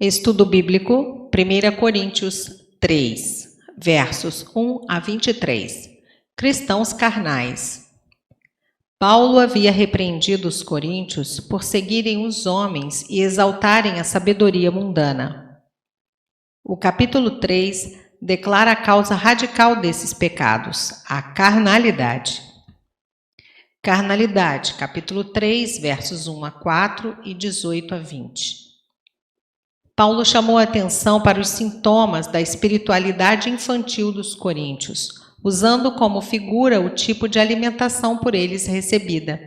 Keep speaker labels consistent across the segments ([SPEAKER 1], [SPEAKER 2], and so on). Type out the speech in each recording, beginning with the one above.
[SPEAKER 1] Estudo bíblico, 1 Coríntios 3, versos 1 a 23. Cristãos carnais. Paulo havia repreendido os coríntios por seguirem os homens e exaltarem a sabedoria mundana. O capítulo 3 declara a causa radical desses pecados, a carnalidade. Carnalidade, capítulo 3, versos 1 a 4 e 18 a 20. Paulo chamou a atenção para os sintomas da espiritualidade infantil dos coríntios, usando como figura o tipo de alimentação por eles recebida.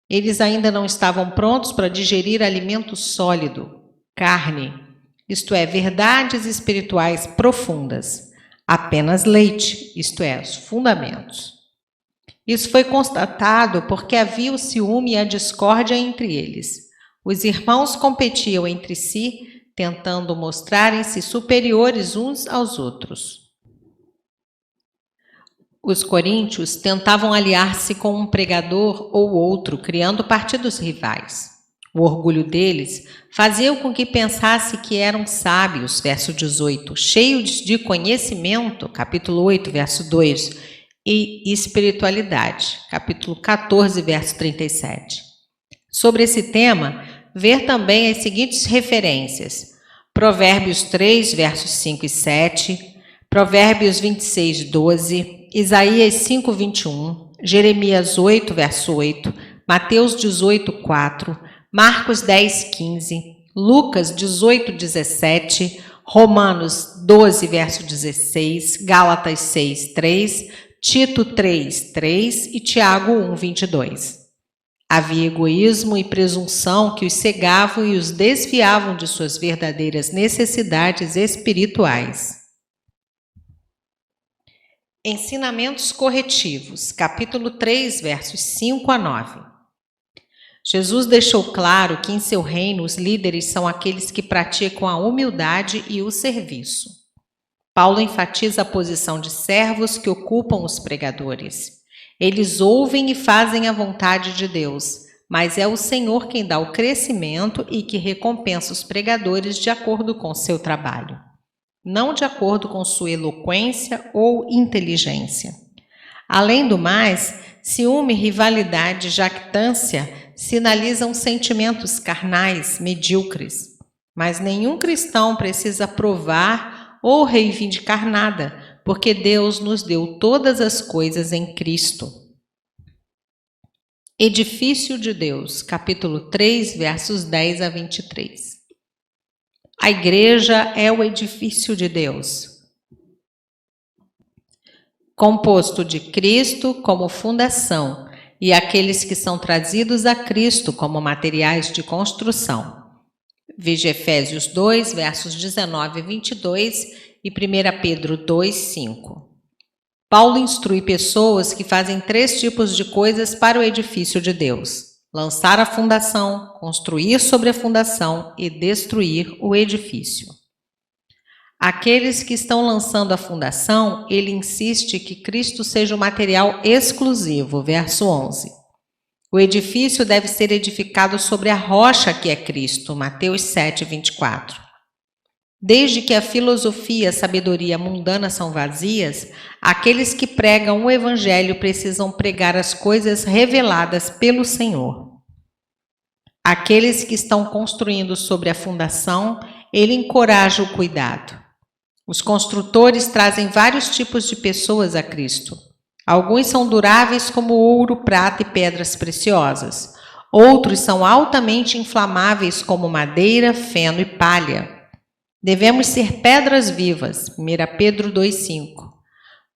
[SPEAKER 1] Eles ainda não estavam prontos para digerir alimento sólido, carne, isto é, verdades espirituais profundas, apenas leite, isto é, os fundamentos. Isso foi constatado porque havia o ciúme e a discórdia entre eles. Os irmãos competiam entre si, tentando mostrarem-se superiores uns aos outros. Os coríntios tentavam aliar-se com um pregador ou outro, criando partidos rivais. O orgulho deles fazia com que pensasse que eram sábios, verso 18, cheios de conhecimento, capítulo 8, verso 2, e espiritualidade, capítulo 14, verso 37. Sobre esse tema, ver também as seguintes referências: Provérbios 3, versos 5 e 7, Provérbios 26, 12, Isaías 5, 21, Jeremias 8, verso 8, Mateus 18, 4, Marcos 10, 15, Lucas 18, 17, Romanos 12, verso 16, Gálatas 6, 3, Tito 3, 3 e Tiago 1, 22. Havia egoísmo e presunção que os cegavam e os desviavam de suas verdadeiras necessidades espirituais. Ensinamentos corretivos, capítulo 3, versos 5 a 9. Jesus deixou claro que em seu reino os líderes são aqueles que praticam a humildade e o serviço. Paulo enfatiza a posição de servos que ocupam os pregadores. Eles ouvem e fazem a vontade de Deus, mas é o Senhor quem dá o crescimento e que recompensa os pregadores de acordo com seu trabalho, não de acordo com sua eloquência ou inteligência. Além do mais, ciúme, rivalidade e jactância sinalizam sentimentos carnais medíocres, mas nenhum cristão precisa provar ou reivindicar nada, porque Deus nos deu todas as coisas em Cristo. Edifício de Deus, capítulo 3, versos 10 a 23. A igreja é o edifício de Deus, composto de Cristo como fundação e aqueles que são trazidos a Cristo como materiais de construção. Veja Efésios 2, versos 19 a 22 e 1 Pedro 2, 5. Paulo instrui pessoas que fazem 3 tipos de coisas para o edifício de Deus: lançar a fundação, construir sobre a fundação e destruir o edifício. Aqueles que estão lançando a fundação, ele insiste que Cristo seja o material exclusivo, verso 11. O edifício deve ser edificado sobre a rocha que é Cristo, Mateus 7, 24. Desde que a filosofia e a sabedoria mundana são vazias, aqueles que pregam o evangelho precisam pregar as coisas reveladas pelo Senhor. Aqueles que estão construindo sobre a fundação, ele encoraja o cuidado. Os construtores trazem vários tipos de pessoas a Cristo. Alguns são duráveis como ouro, prata e pedras preciosas. Outros são altamente inflamáveis como madeira, feno e palha. Devemos ser pedras vivas, 1 Pedro 2,5.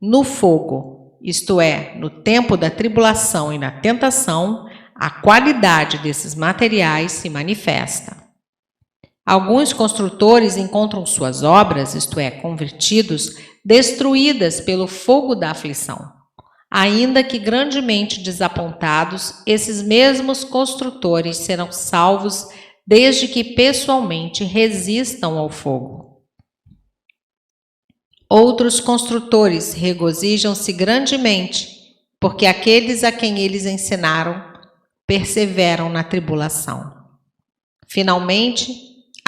[SPEAKER 1] No fogo, isto é, no tempo da tribulação e na tentação, a qualidade desses materiais se manifesta. Alguns construtores encontram suas obras, isto é, convertidos, destruídas pelo fogo da aflição. Ainda que grandemente desapontados, esses mesmos construtores serão salvos desde que pessoalmente resistam ao fogo. Outros construtores regozijam-se grandemente, porque aqueles a quem eles ensinaram perseveram na tribulação. Finalmente,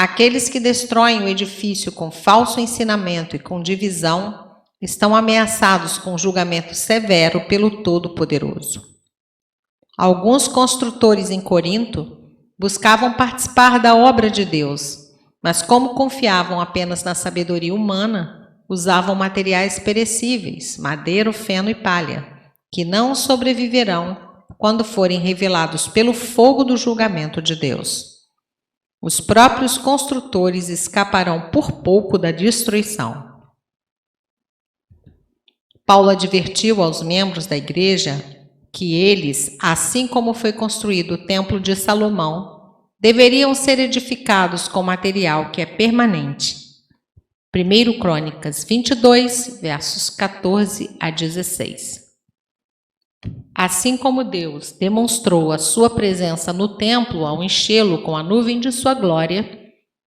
[SPEAKER 1] Aqueles que destroem o edifício com falso ensinamento e com divisão estão ameaçados com julgamento severo pelo Todo-Poderoso. Alguns construtores em Corinto buscavam participar da obra de Deus, mas como confiavam apenas na sabedoria humana, usavam materiais perecíveis, madeira, feno e palha, que não sobreviverão quando forem revelados pelo fogo do julgamento de Deus. Os próprios construtores escaparão por pouco da destruição. Paulo advertiu aos membros da igreja que eles, assim como foi construído o templo de Salomão, deveriam ser edificados com material que é permanente. 1 Crônicas 22, versos 14 a 16. Assim como Deus demonstrou a sua presença no templo ao enchê-lo com a nuvem de sua glória,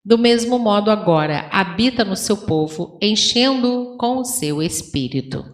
[SPEAKER 1] do mesmo modo agora habita no seu povo, enchendo-o com o seu Espírito.